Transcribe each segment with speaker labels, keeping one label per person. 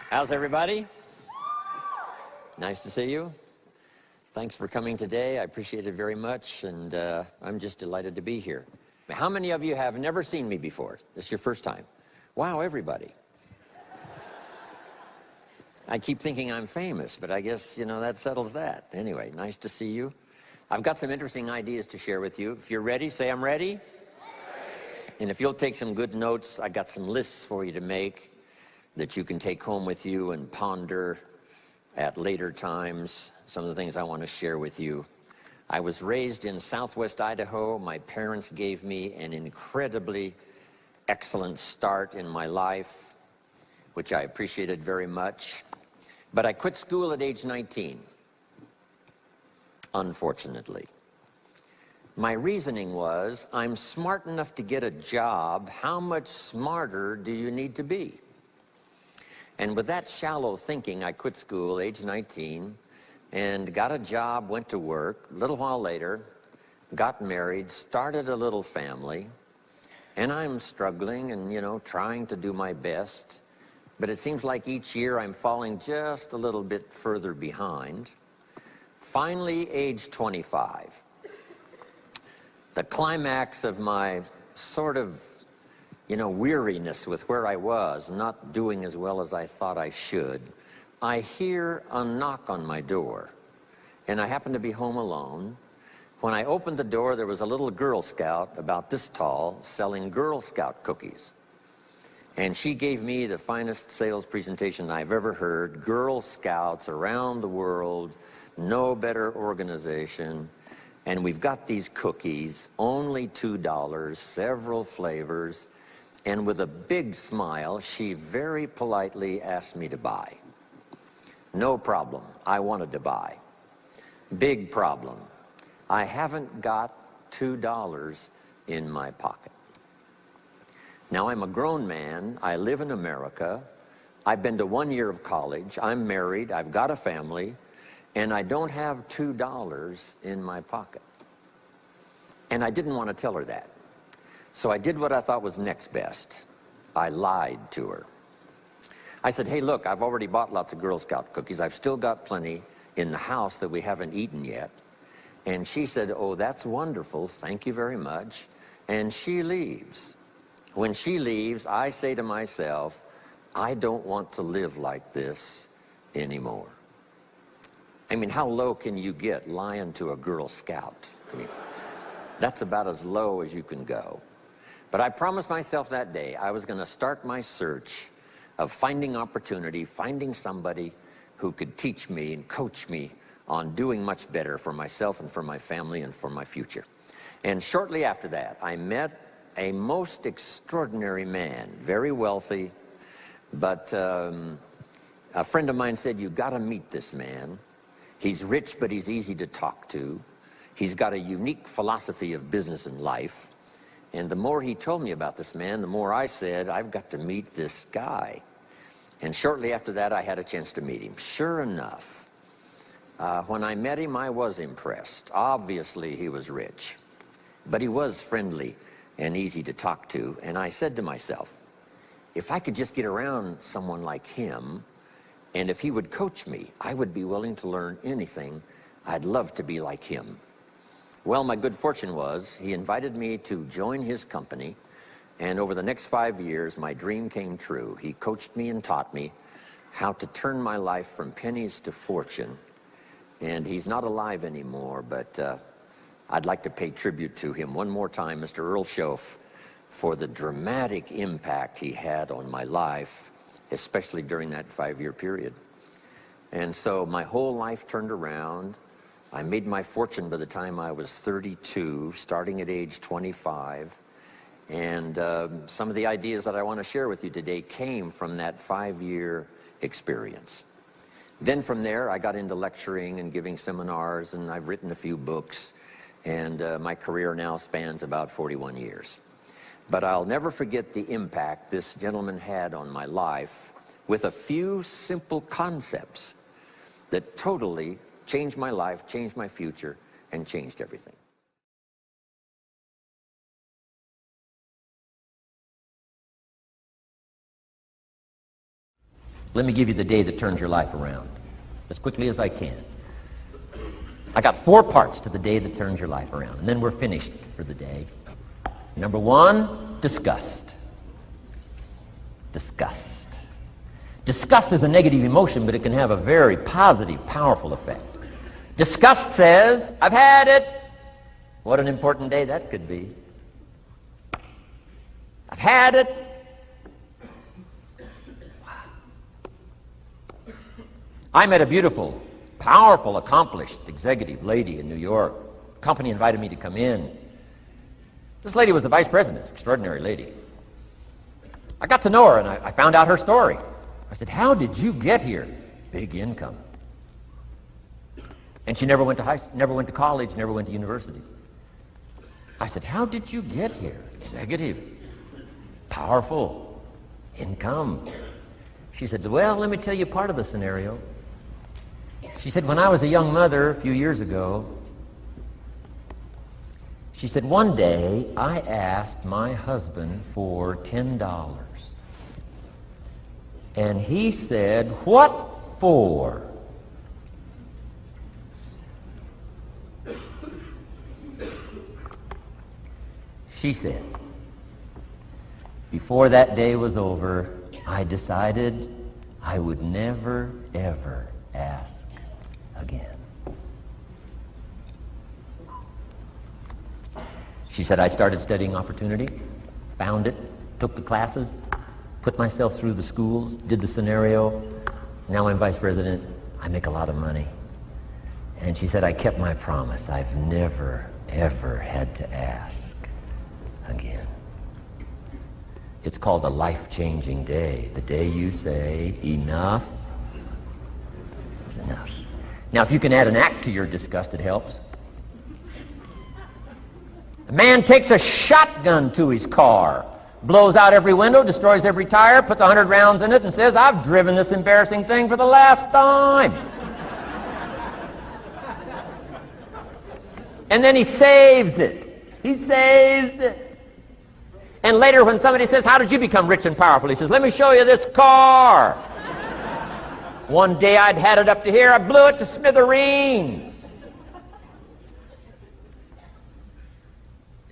Speaker 1: How's everybody? Nice to see you. Thanks for coming today. I appreciate it very much, and I'm just delighted to be here. How many of you have never seen me before? This is your first time. Wow, everybody. I keep thinking I'm famous, but I guess, that settles that. Anyway, nice to see you. I've got some interesting ideas to share with you. If you're ready, say I'm ready. And if you'll take some good notes, I got some lists for you to make that you can take home with you and ponder at later times. Some of the things I want to share with you. I was raised in southwest Idaho. My parents gave me an incredibly excellent start in my life, which I appreciated very much. But I quit school at age 19, unfortunately. My reasoning was, I'm smart enough to get a job. How much smarter do you need to be? And with that shallow thinking, I quit school, age 19, and got a job, went to work. A little while later, got married, started a little family, and I'm struggling and, trying to do my best. But it seems like each year I'm falling just a little bit further behind. Finally, age 25. The climax of my sort of, weariness with where I was, not doing as well as I thought I should, I hear a knock on my door, and I happen to be home alone. When I opened the door, there was a little Girl Scout about this tall selling Girl Scout cookies. And she gave me the finest sales presentation I've ever heard. Girl Scouts around the world, no better organization. And we've got these cookies, only $2, several flavors. And with a big smile, she very politely asked me to buy. No problem, I wanted to buy. Big problem, I haven't got $2 in my pocket. Now, I'm a grown man, I live in America, I've been to 1 year of college, I'm married, I've got a family, and I don't have $2 in my pocket. And I didn't want to tell her that. So I did what I thought was next best. I lied to her. I said, hey, look, I've already bought lots of Girl Scout cookies. I've still got plenty in the house that we haven't eaten yet. And she said, oh, that's wonderful, thank you very much. And she leaves. When she leaves, I say to myself, I don't want to live like this anymore. I mean, how low can you get lying to a Girl Scout? I mean, that's about as low as you can go. But I promised myself that day I was going to start my search of finding opportunity, finding somebody who could teach me and coach me on doing much better for myself and for my family and for my future. And shortly after that, I met a most extraordinary man, very wealthy, but a friend of mine said, you've got to meet this man. He's rich, but he's easy to talk to. He's got a unique philosophy of business and life. And the more he told me about this man, the more I said, I've got to meet this guy. And shortly after that, I had a chance to meet him. Sure enough, when I met him, I was impressed. Obviously, he was rich, but he was friendly and easy to talk to. And I said to myself, if I could just get around someone like him, and if he would coach me, I would be willing to learn anything. I'd love to be like him. Well, my good fortune was he invited me to join his company, and over the next 5 years, my dream came true. He coached me and taught me how to turn my life from pennies to fortune. And he's not alive anymore, but I'd like to pay tribute to him one more time, Mr. Earl Schoaf, for the dramatic impact he had on my life, especially during that 5-year period. And so my whole life turned around. I made my fortune by the time I was 32, starting at age 25. And some of the ideas that I want to share with you today came from that 5-year experience. Then from there, I got into lecturing and giving seminars, and I've written a few books, and my career now spans about 41 years. But I'll never forget the impact this gentleman had on my life with a few simple concepts that totally changed my life, changed my future, and changed everything.
Speaker 2: Let me give you the day that turns your life around, as quickly as I can. I got 4 parts to the day that turns your life around, and then we're finished for the day. Number 1, disgust. Disgust. Disgust is a negative emotion, but it can have a very positive, powerful effect. Disgust says, I've had it. What an important day that could be. I've had it. Wow. I met a beautiful, powerful, accomplished executive lady in New York. The company invited me to come in. This lady was the vice president, extraordinary lady. I got to know her, and I found out her story. I said, how did you get here? Big income. And she never went to college, never went to university. I said, how did you get here? Executive, powerful, income. She said, well, let me tell you part of the scenario. She said, when I was a young mother a few years ago, she said, one day I asked my husband for $10. And he said, what for? She said, before that day was over, I decided I would never, ever ask again. She said, I started studying opportunity, found it, took the classes, put myself through the schools, did the scenario. Now I'm vice president. I make a lot of money. And she said, I kept my promise. I've never, ever had to ask again. It's called a life-changing day. The day you say, enough is enough. Now, if you can add an act to your disgust, it helps. A man takes a shotgun to his car, blows out every window, destroys every tire, puts 100 rounds in it, and says, I've driven this embarrassing thing for the last time. And then he saves it. He saves it. And later when somebody says, how did you become rich and powerful? He says, let me show you this car. One day I'd had it up to here, I blew it to smithereens.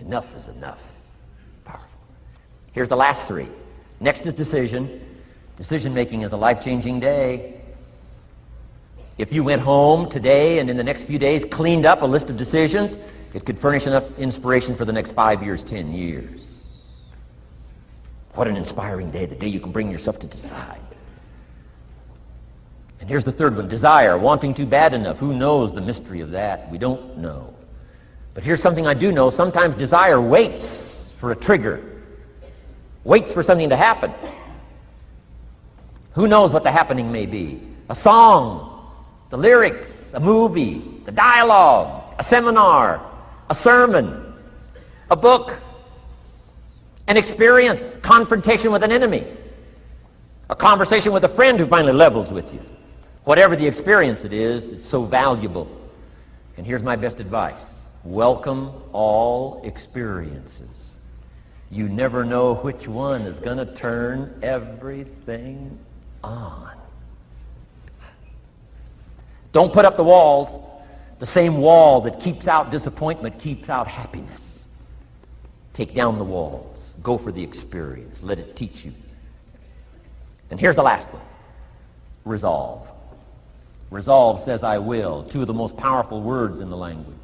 Speaker 2: Enough is enough. Powerful. Here's the last 3. Next is decision. Decision-making is a life-changing day. If you went home today and in the next few days cleaned up a list of decisions, it could furnish enough inspiration for the next 5 years, 10 years. What an inspiring day, the day you can bring yourself to decide. And here's the 3rd one, desire, wanting too bad enough. Who knows the mystery of that? We don't know. But here's something I do know. Sometimes desire waits for a trigger, waits for something to happen. Who knows what the happening may be? A song, the lyrics, a movie, the dialogue, a seminar, a sermon, a book, an experience, confrontation with an enemy, a conversation with a friend who finally levels with you. Whatever the experience it is, it's so valuable. And here's my best advice. Welcome all experiences. You never know which one is going to turn everything on. Don't put up the walls. The same wall that keeps out disappointment keeps out happiness. Take down the walls. Go for the experience. Let it teach you. And here's the last one. Resolve. Resolve says I will. 2 of the most powerful words in the language.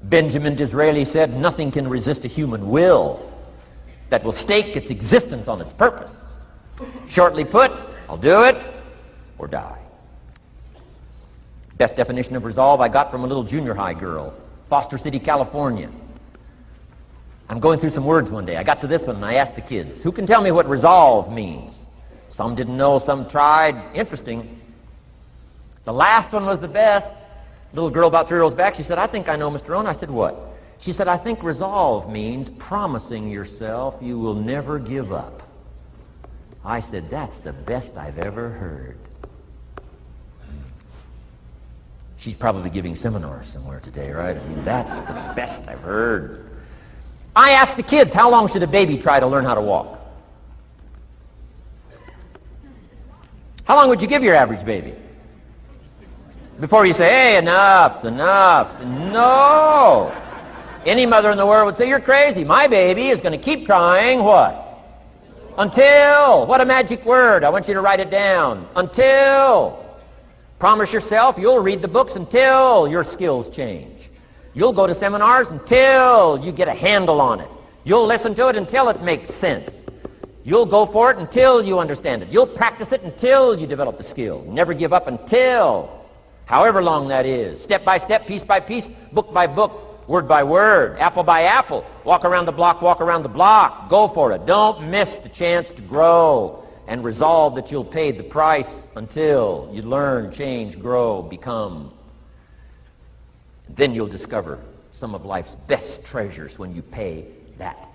Speaker 2: Benjamin Disraeli said, nothing can resist a human will that will stake its existence on its purpose. Shortly put, I'll do it or die. Best definition of resolve I got from a little junior high girl, Foster City, California. I'm going through some words one day. I got to this one and I asked the kids, who can tell me what resolve means? Some didn't know, some tried. Interesting. The last one was the best. Little girl about 3 rows back, she said, I think I know, Mr. Rohn'un. I said, what? She said, I think resolve means promising yourself you will never give up. I said, that's the best I've ever heard. She's probably giving seminars somewhere today, right? I mean, that's the best I've heard. I asked the kids, how long should a baby try to learn how to walk? How long would you give your average baby? Before you say, hey, enough's enough. No. Any mother in the world would say, you're crazy. My baby is going to keep trying what? Until. What a magic word. I want you to write it down. Until. Promise yourself you'll read the books until your skills change. You'll go to seminars until you get a handle on it. You'll listen to it until it makes sense. You'll go for it until you understand it. You'll practice it until you develop the skill. Never give up until, however long that is. Step by step, piece by piece, book by book, word by word, apple by apple. Walk around the block, walk around the block. Go for it. Don't miss the chance to grow. And resolve that you'll pay the price until you learn, change, grow, become. Then you'll discover some of life's best treasures when you pay that